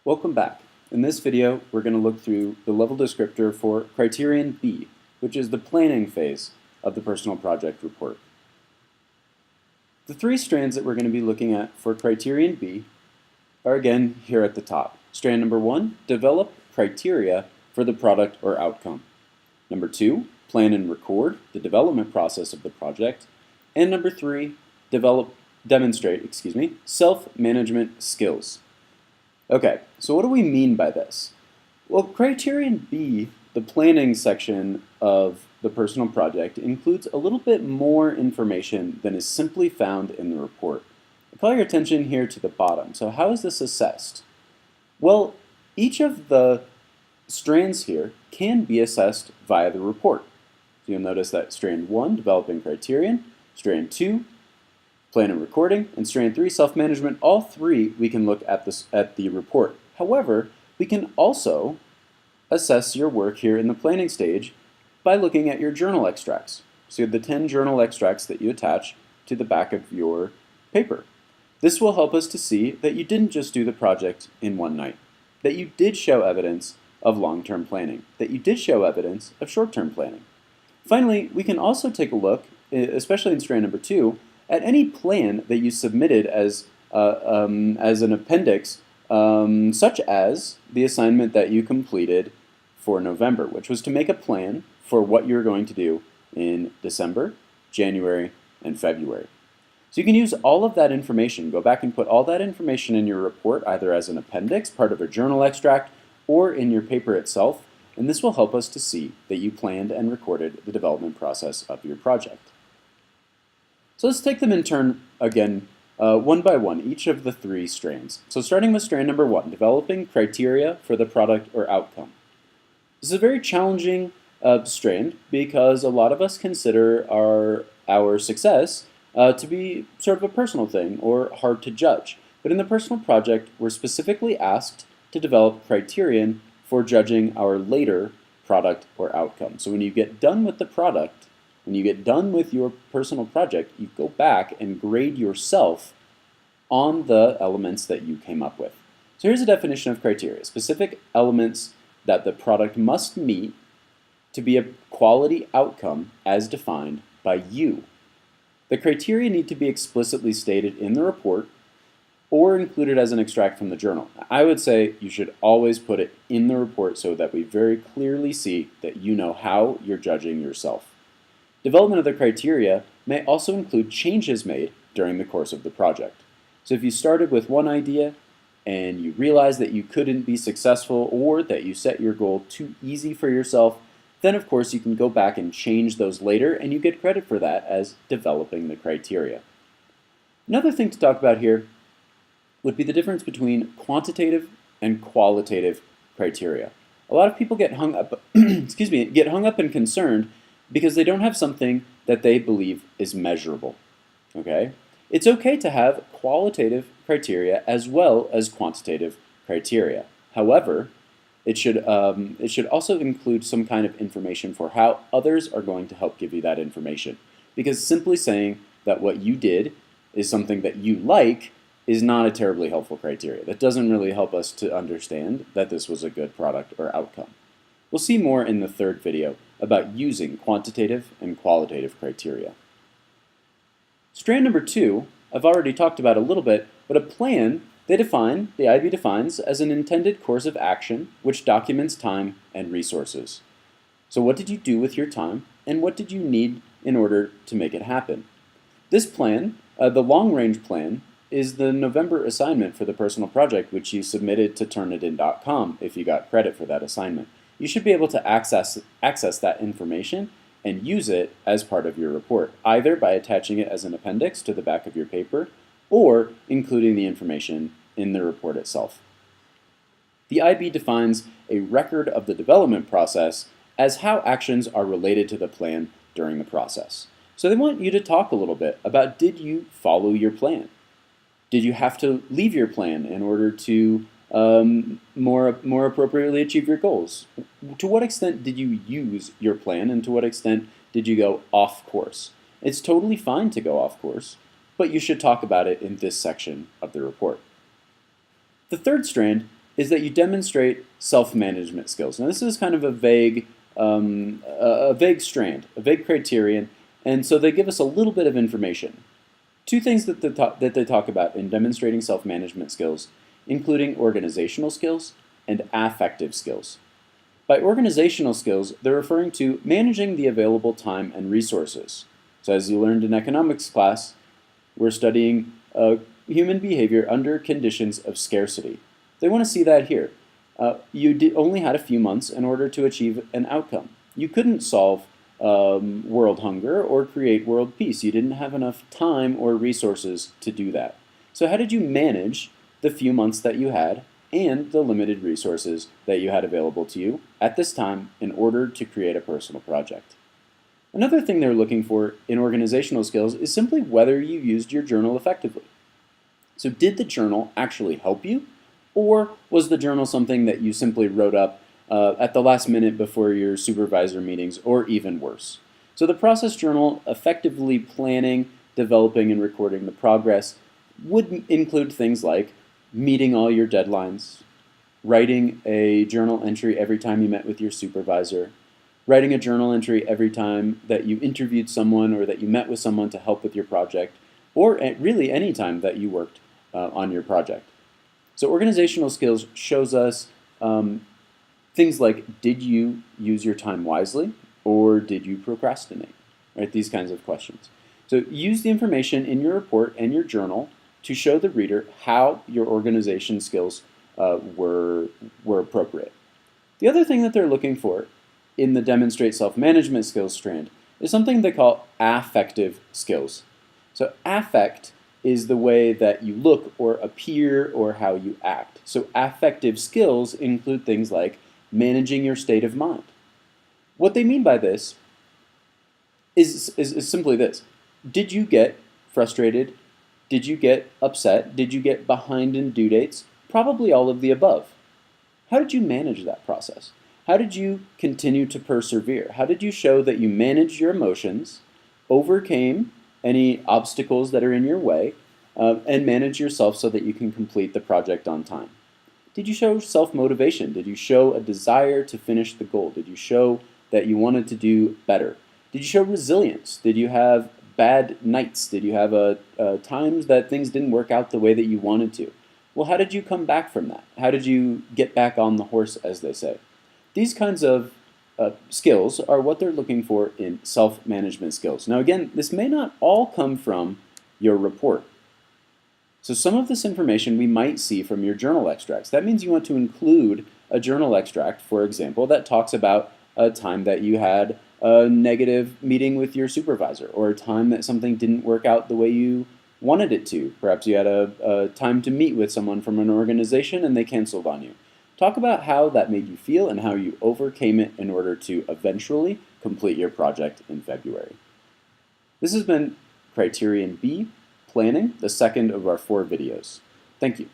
Welcome back. In this video, we're going to look through the level descriptor for criterion B, which is the planning phase of the personal project report. The three strands that we're going to be looking at for criterion B are again here at the top. Strand number 1, develop criteria for the product or outcome. Number 2, plan and record the development process of the project. And number 3, demonstrate self-management skills. Okay, so what do we mean by this? Well, criterion B, the planning section of the personal project, includes a little bit more information than is simply found in the report. I call your attention here to the bottom. So how is this assessed? Well, each of the strands here can be assessed via the report. So you'll notice that strand 1, developing criterion, strand 2, plan and recording, and strand 3, self-management, all three we can look at the report. However, we can also assess your work here in the planning stage by looking at your journal extracts. So you have the 10 journal extracts that you attach to the back of your paper. This will help us to see that you didn't just do the project in one night, that you did show evidence of long-term planning, that you did show evidence of short-term planning. Finally, we can also take a look, especially in strand number 2, at any plan that you submitted as an appendix, such as the assignment that you completed for November, which was to make a plan for what you're going to do in December, January, and February. So you can use all of that information, go back and put all that information in your report, either as an appendix, part of a journal extract, or in your paper itself, and this will help us to see that you planned and recorded the development process of your project. So let's take them in turn again, one by one, each of the three strands. So starting with strand number 1, developing criteria for the product or outcome. This is a very challenging strand because a lot of us consider our success to be sort of a personal thing or hard to judge. But in the personal project, we're specifically asked to develop criterion for judging our later product or outcome. So when you get done with the product, when you get done with your personal project, you go back and grade yourself on the elements that you came up with. So here's a definition of criteria: specific elements that the product must meet to be a quality outcome as defined by you. The criteria need to be explicitly stated in the report or included as an extract from the journal. I would say you should always put it in the report so that we very clearly see that you know how you're judging yourself. Development of the criteria may also include changes made during the course of the project. So if you started with one idea and you realize that you couldn't be successful or that you set your goal too easy for yourself, then of course you can go back and change those later, and you get credit for that as developing the criteria. Another thing to talk about here would be the difference between quantitative and qualitative criteria. A lot of people get hung up, get hung up and concerned because they don't have something that they believe is measurable. Okay? It's okay to have qualitative criteria as well as quantitative criteria. However, it should also include some kind of information for how others are going to help give you that information. Because simply saying that what you did is something that you like is not a terribly helpful criteria. That doesn't really help us to understand that this was a good product or outcome. We'll see more in the third video about using quantitative and qualitative criteria. Strand number 2, I've already talked about a little bit, but a plan, the IB defines as an intended course of action which documents time and resources. So what did you do with your time, and what did you need in order to make it happen? This plan, the long-range plan, is the November assignment for the personal project, which you submitted to turnitin.com if you got credit for that assignment. You should be able to access that information and use it as part of your report, either by attaching it as an appendix to the back of your paper or including the information in the report itself. The IB defines a record of the development process as how actions are related to the plan during the process. So they want you to talk a little bit about, did you follow your plan? Did you have to leave your plan in order to more appropriately achieve your goals? To what extent did you use your plan, and to what extent did you go off course? It's totally fine to go off course, but you should talk about it in this section of the report. The third strand is that you demonstrate self-management skills. Now this is kind of a vague strand, a vague criterion, and so they give us a little bit of information. Two things that they talk about in demonstrating self-management skills, including organizational skills and affective skills. By organizational skills, they're referring to managing the available time and resources. So as you learned in economics class, we're studying human behavior under conditions of scarcity. They want to see that here. You only had a few months in order to achieve an outcome. You couldn't solve world hunger or create world peace. You didn't have enough time or resources to do that. So how did you manage the few months that you had and the limited resources that you had available to you at this time in order to create a personal project? Another thing they're looking for in organizational skills is simply whether you used your journal effectively. So did the journal actually help you, or was the journal something that you simply wrote up at the last minute before your supervisor meetings, or even worse? So the process journal, effectively planning, developing, and recording the progress, would include things like meeting all your deadlines, writing a journal entry every time you met with your supervisor, writing a journal entry every time that you interviewed someone or that you met with someone to help with your project, or really any time that you worked on your project. So organizational skills shows us things like, did you use your time wisely or did you procrastinate? Right, these kinds of questions. So use the information in your report and your journal to show the reader how your organization skills were appropriate. The other thing that they're looking for in the demonstrate self-management skills strand is something they call affective skills. So affect is the way that you look or appear or how you act. So affective skills include things like managing your state of mind. What they mean by this is simply this. Did you get frustrated? Did you get upset? Did you get behind in due dates? Probably all of the above. How did you manage that process? How did you continue to persevere? How did you show that you managed your emotions, overcame any obstacles that are in your way, and manage yourself so that you can complete the project on time? Did you show self-motivation? Did you show a desire to finish the goal? Did you show that you wanted to do better? Did you show resilience? Did you have bad nights? Did you have times that things didn't work out the way that you wanted to? Well, how did you come back from that? How did you get back on the horse, as they say? These kinds of skills are what they're looking for in self-management skills. Now again, this may not all come from your report. So some of this information we might see from your journal extracts. That means you want to include a journal extract, for example, that talks about a time that you had a negative meeting with your supervisor, or a time that something didn't work out the way you wanted it to. Perhaps you had a time to meet with someone from an organization and they canceled on you. Talk about how that made you feel and how you overcame it in order to eventually complete your project in February. This has been Criterion B, Planning, the second of our 4 videos. Thank you.